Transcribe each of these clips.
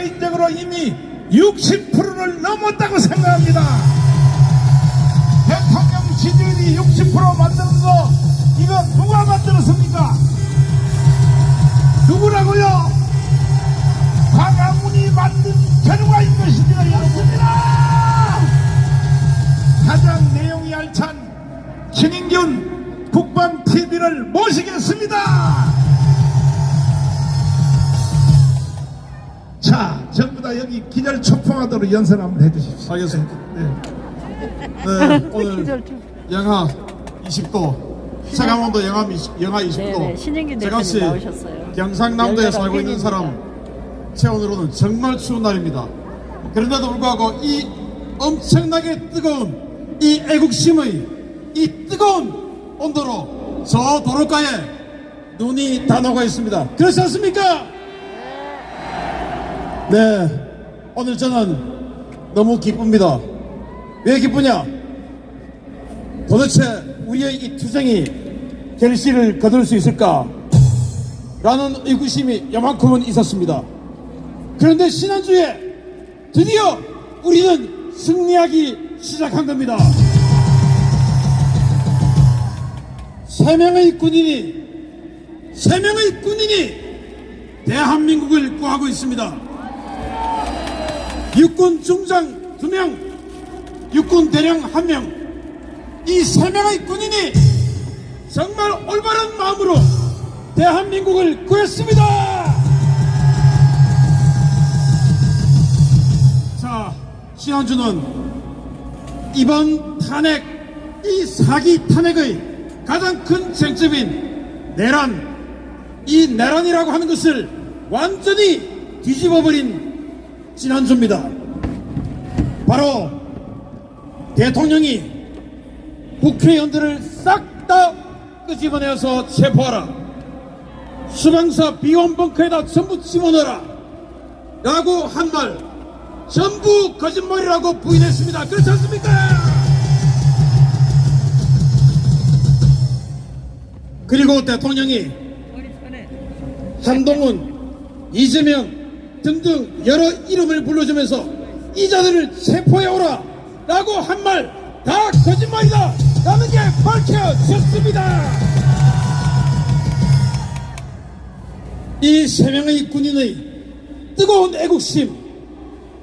개인적으로 이미 60%를 넘었다고 생각합니다. 대통령 지지율이 60% 만드는 거 이거 누가 만들었습니까? 누구라고요? 광화문이 만든 결과인 것입니다. 이렇습니다. 가장 내용이 알찬 신인균 국방TV를 모시겠습니다. 자, 전부 다 여기 기절 초풍하도록 연설 한번 해주십시오. 알겠습니다. 네. 오늘 영하 20도, 서강원도 영하 20도. 네네, 신인균 제가시 대표님 나오셨어요. 경상남도에 열렬한 살고 있는 팬입니다. 사람 체온으로는 정말 추운 날입니다. 그런데도 불구하고 이 엄청나게 뜨거운 이 애국심의 이 뜨거운 온도로 저 도로가에 눈이 다 녹아 있습니다. 그렇지 않습니까? 네, 오늘 저는 너무 기쁩니다. 왜 기쁘냐? 도대체 우리의 이 투쟁이 결실을 거둘 수 있을까? 라는 의구심이 요만큼은 있었습니다. 그런데 지난주에 드디어 우리는 승리하기 시작한 겁니다. 3명의 군인이 대한민국을 구하고 있습니다. 육군 중장 2명, 육군 대령 1명, 이 3명의 군인이 정말 올바른 마음으로 대한민국을 구했습니다. 자, 지난주는 이번 탄핵, 이 사기 탄핵의 가장 큰 쟁점인 내란, 이 내란이라고 하는 것을 완전히 뒤집어버린 지난주입니다. 바로 대통령이 국회의원들을 싹 다 끄집어내어서 체포하라, 수방사 비원 벙커에다 전부 집어넣어라 라고 한 말 전부 거짓말이라고 부인했습니다. 그렇지 않습니까? 그리고 대통령이 한동훈, 이재명 등등 여러 이름을 불러주면서 이자들을 체포해오라 라고 한 말 다 거짓말이다 라는 게 밝혀졌습니다. 이 3명의 군인의 뜨거운 애국심,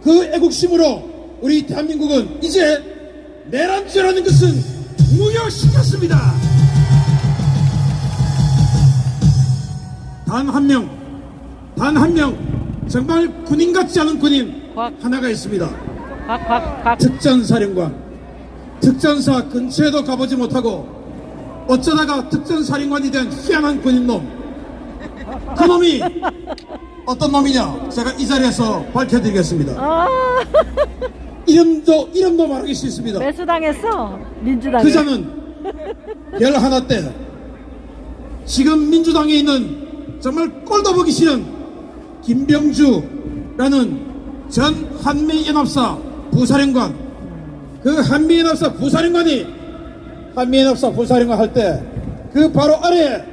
그 애국심으로 우리 대한민국은 이제 내란죄라는 것은 무효시켰습니다. 단 한 명 정말 군인 같지 않은 군인 하나가 있습니다. 특전사 근처에도 가보지 못하고 어쩌다가 특전사령관이 된 희한한 군인놈, 그 놈이 어떤 놈이냐 제가 이 자리에서 밝혀드리겠습니다. 이름도 말하기 싫습니다. 매수당했어 민주당에. 그자는 11대 지금 민주당에 있는 정말 꼴도 보기 싫은 김병주라는 전 한미연합사 부사령관, 그 한미연합사 부사령관 할 때 그 바로 아래에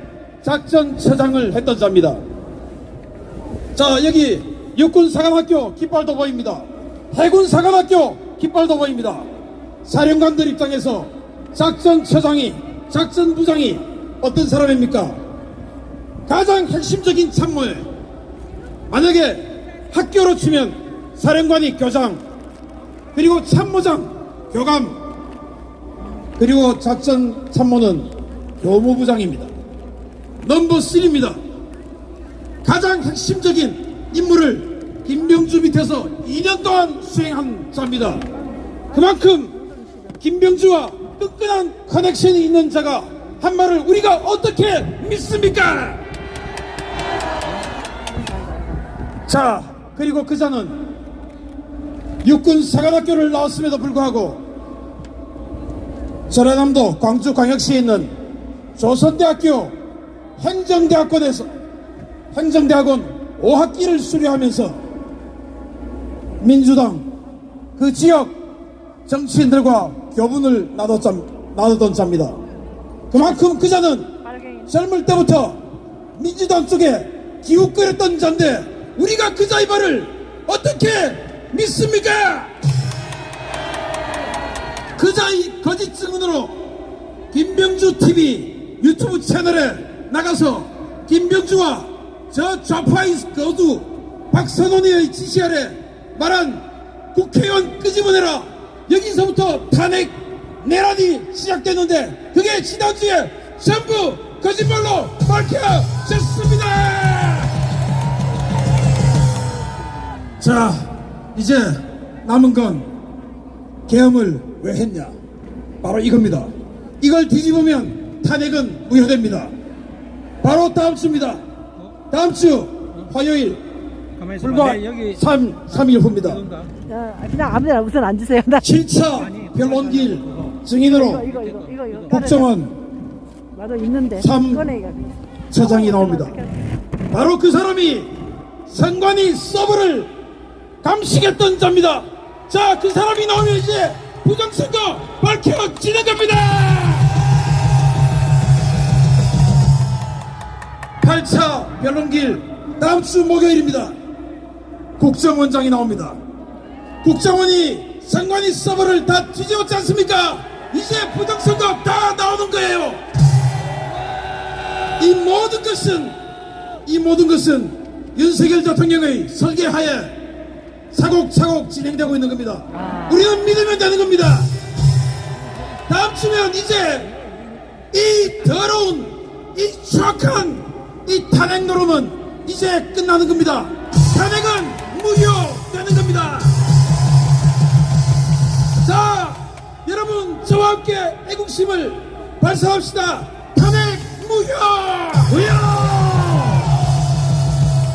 작전처장을 했던 자입니다. 자, 여기 육군사관학교 깃발도 보입니다. 해군사관학교 깃발도 보입니다. 사령관들 입장에서 작전부장이 어떤 사람입니까? 가장 핵심적인 참모에, 만약에 학교로 치면 사령관이 교장, 그리고 참모장 교감, 그리고 작전 참모는 교무부장입니다. 넘버 3입니다. 가장 핵심적인 임무를 김병주 밑에서 2년 동안 수행한 자입니다. 그만큼 김병주와 끈끈한 커넥션이 있는 자가 한 말을 우리가 어떻게 믿습니까? 자, 그리고 그자는 육군사관학교를 나왔음에도 불구하고 전라남도 광주광역시에 있는 조선대학교 행정대학원 5학기를 수료하면서 민주당 그 지역 정치인들과 교분을 나눴던 자입니다. 그만큼 그자는 젊을 때부터 민주당 쪽에 기웃거렸던 자인데 우리가 그자의 말을 어떻게 믿습니까? 그자 이 거짓 증언으로 김병주 TV 유튜브 채널에 나가서 김병주와 저 좌파의 거두 박선원의 지시 아래 말한 국회의원 끄집어내라, 여기서부터 탄핵 내란이 시작됐는데 그게 지난주에 전부 거짓말로 밝혀졌습니다. 자, 이제 남은 건 계엄을 왜 했냐, 바로 이겁니다. 이걸 뒤집으면 탄핵은 무효됩니다. 바로 다음 주입니다. 다음 주 화요일 불과 3일 후입니다. 그냥 아무데나 우선 앉으세요. 나 7차 별론길 증인으로 이거 국정원 나도 있는데. 삼- 꺼내, 이거. 처장이 나옵니다. 바로 그 사람이 선관위 서버를 감식했던 자입니다. 자, 그 사람이 나오면 이제 부정선거 밝혀지는 겁니다. 8차 변론길 다음 주 목요일입니다. 국정원장이 나옵니다. 국정원이 선관위 서버를 다 뒤집었지 않습니까? 이제 부정선거 다 나오는 거예요. 이 모든 것은 윤석열 대통령의 설계하에 사곡사곡 진행되고 있는 겁니다. 우리는 믿으면 되는 겁니다. 다음 주면 이제 이 더러운, 이 추악한 이 탄핵 노름은 이제 끝나는 겁니다. 탄핵은 무효되는 겁니다. 자, 여러분 저와 함께 애국심을 발산합시다. 탄핵 무효! 무효!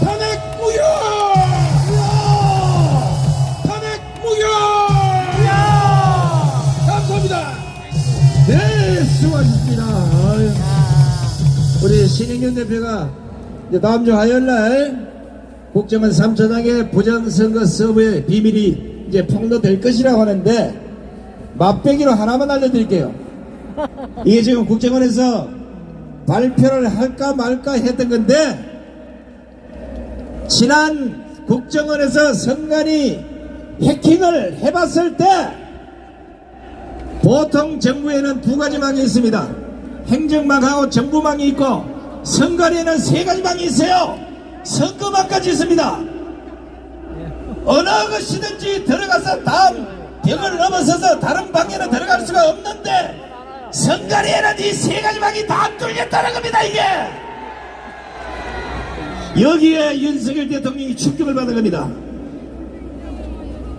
탄핵 무효! 탄핵 무효! 감사합니다. 네, 수고하셨습니다. 아유. 우리 신영균 대표가 이제 다음 주 화요일날 국정원 3처장의 부정선거 서버의 비밀이 이제 폭로될 것이라고 하는데, 맛배기로 하나만 알려드릴게요. 이게 지금 국정원에서 발표를 할까 말까 했던 건데, 지난 국정원에서 선관위 해킹을 해봤을 때 보통 정부에는 두 가지 망이 있습니다. 행정망하고 정부망이 있고, 선관위에는 세 가지 망이 있어요. 선거망까지 있습니다. 어느 것이든지 들어가서 다음 벽을 넘어서서 다른 방에는 들어갈 수가 없는데, 선관위에는 이 세 가지 망이 다 뚫렸다는 겁니다. 이게 여기에 윤석열 대통령이 충격을 받은 겁니다.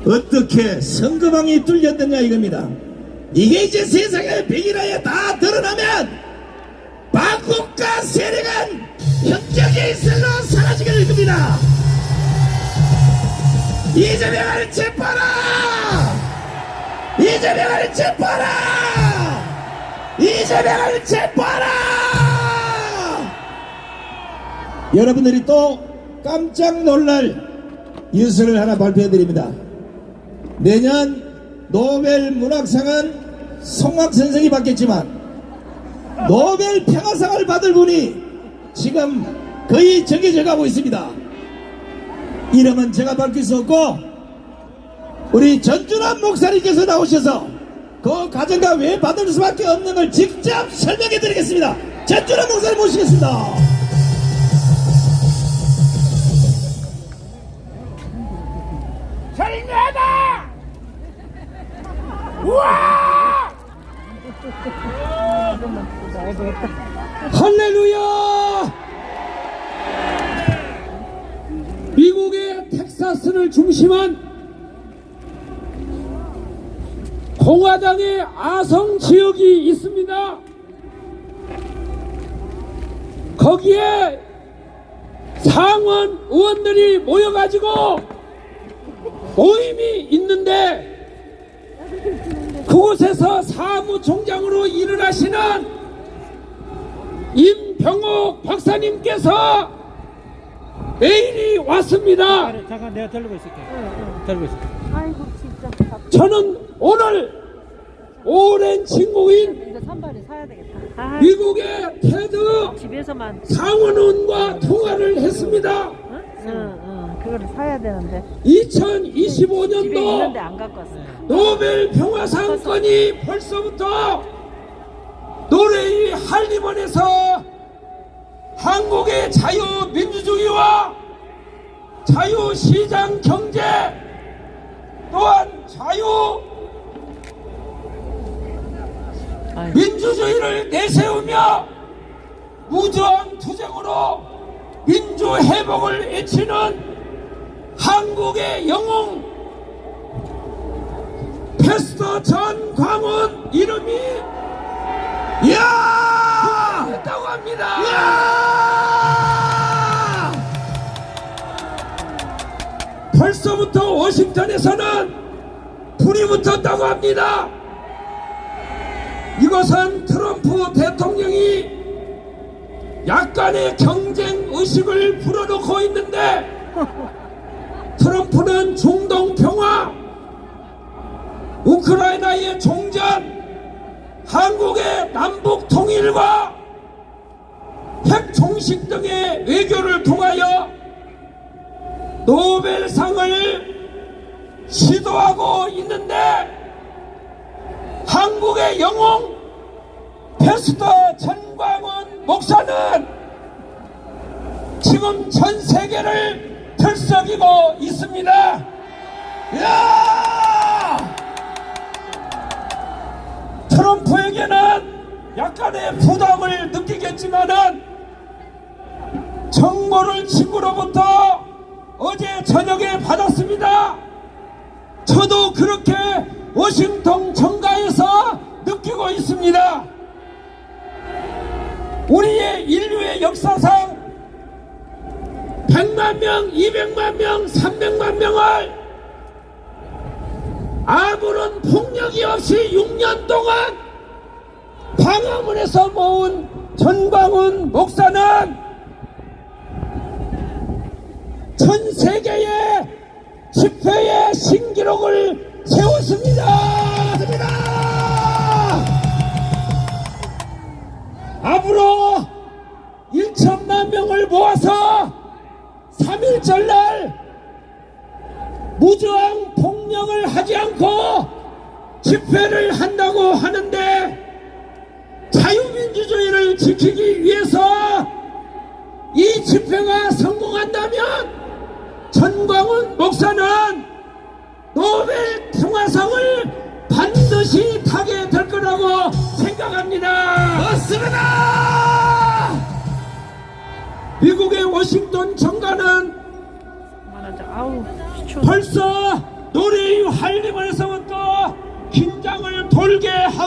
어떻게 선거망이 뚫렸느냐 이겁니다. 이게 이제 세상의 백일화에 다 드러나면 반국가 세력은 현격의 일설로 사라지게 될 겁니다. 이재명을 체포하라! 이재명을 체포하라! 이재명을 체포하라! 여러분들이 또 깜짝 놀랄 뉴스를 하나 발표해드립니다. 내년 노벨 문학상은 송학 선생이 받겠지만, 노벨 평화상을 받을 분이 지금 거의 정해져 가고 있습니다. 이름은 제가 밝힐 수 없고, 우리 전준환 목사님께서 나오셔서 그 가정과 왜 받을 수밖에 없는 걸 직접 설명해 드리겠습니다. 전준환 목사님 모시겠습니다. 절묘하다! 우와! 할렐루야! 미국의 텍사스를 중심한 공화당의 아성 지역이 있습니다. 거기에 상원 의원들이 모여가지고 모임이 있는데, 그곳에서 사무총장으로 일을 하시는 임병옥 박사님께서 메일이 왔습니다. 잠깐 내가 들고 있을게. 들고 있을게. 아이고, 진짜. 저는 오늘 오랜 친구인 이거 선발에 사야 되겠다. 아, 미국의 테드 집에서만. 상원의원과 통화를 했습니다. 응, 응. 그거를 사야 되는데. 집에 있는데 2025년도 안 갖고 왔어. 노벨 평화상권이 벌써부터 노래의 한림원에서 한국의 자유민주주의와 자유시장 경제 또한 아유. 민주주의를 내세우며 무저항 투쟁으로 민주회복을 외치는 한국의 영웅 패스터 전광훈 이름이 이야! 있다고 합니다. 이야! 벌써부터 워싱턴에서는 불이 붙었다고 합니다. 이것은 트럼프 대통령이 약간의 경쟁 의식을 불어넣고 있는데 트럼프는 중동 평화, 우크라이나의 종전, 한국의 남북 통일과 핵 종식 등의 외교를 통하여 노벨상을 시도하고 있는데 한국의 영웅 패스터 전광훈 목사는 지금 전 세계를 들썩이고 있습니다. 야! 트럼프에게는 약간의 부담을 느끼겠지만은 정보를 친구로부터 어제 저녁에 받았습니다. 저도 그렇게 워싱턴 정가에서 느끼고 있습니다. 우리의 인류의 역사상 100만 명, 200만 명, 300만 명을 아무런 폭력이 없이 6년 동안 광화문에서 모은 전광훈 목사는 전 세계의 집회의 신기록을 세웠습니다. 앞으로 1천만 명을 모아서 3.1절 날 무저항 폭력을 하지 않고 집회를 한다고 하는데 자유민주주의를 지키기 위해서 이 집회가 성공한다면 전광훈 목사는 노벨 평화상을 반드시 타게 될 거라고 생각합니다. 맞습니다! 미국의 워싱턴 정가는 그만하자. 아우, 추워. 벌써 노래의 한림원에서부터 긴장을 돌게 하고